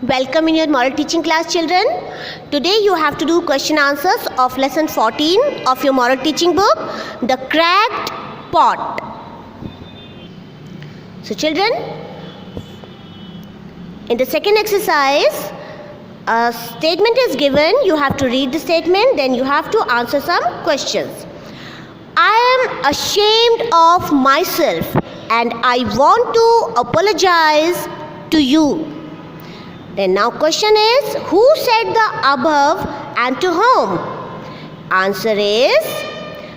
Welcome in your moral teaching class, children. Today you have to do question answers of lesson 14 of your moral teaching book, The Cracked Pot. So children, in the second exercise, a statement is given. You have to read the statement, then you have to answer some questions. I am ashamed of myself and I want to apologize to you. Then now question is, who said the above and to whom? Answer is,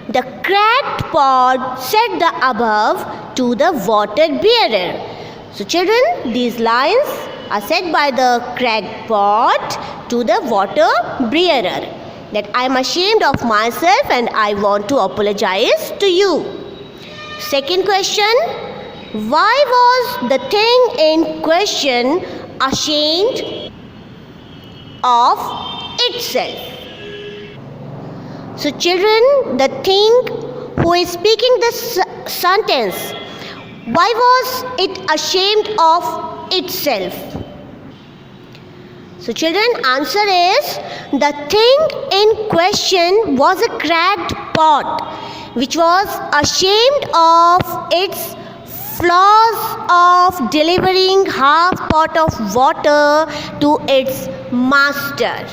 the cracked pot said the above to the water bearer. So children, these lines are said by the cracked pot to the water bearer, that I am ashamed of myself and I want to apologize to you. Second question, why was the thing in question ashamed of itself? So children, the thing who is speaking this sentence, why was it ashamed of itself? So children, answer is, the thing in question was a cracked pot which was ashamed of its flaws of delivering half pot of water to its master.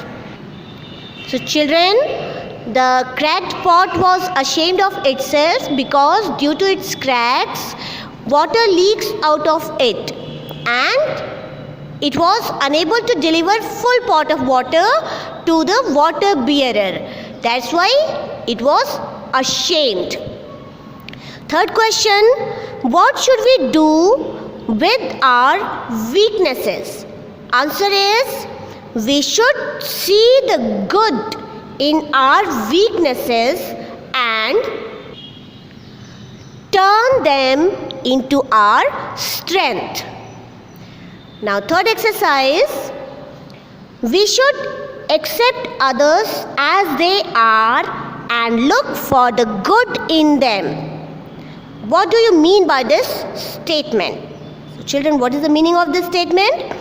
So children, the cracked pot was ashamed of itself because due to its cracks, water leaks out of it and it was unable to deliver full pot of water to the water bearer. That's why it was ashamed. Third question, what should we do with our weaknesses? Answer is, we should see the good in our weaknesses and turn them into our strength. Now third exercise, we should accept others as they are and look for the good in them. What do you mean by this statement? So children, what is the meaning of this statement?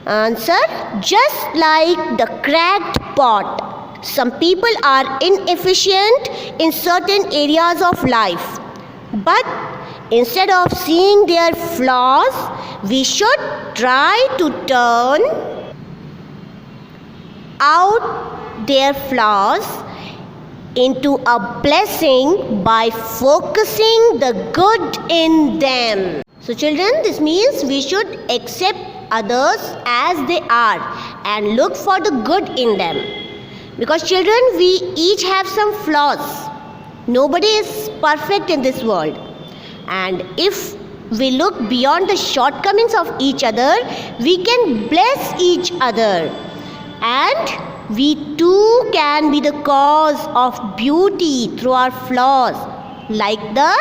Answer, just like the cracked pot, some people are inefficient in certain areas of life. But instead of seeing their flaws, we should try to turn out their flaws into a blessing by focusing the good in them. So children, this means we should accept others as they are and look for the good in them. Because children, we each have some flaws. Nobody is perfect in this world. And if we look beyond the shortcomings of each other, we can bless each other. And we too can be the cause of beauty through our flaws, like the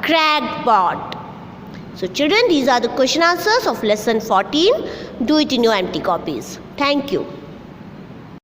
cracked pot. So children, these are the question answers of lesson 14. Do it in your empty copies. Thank you.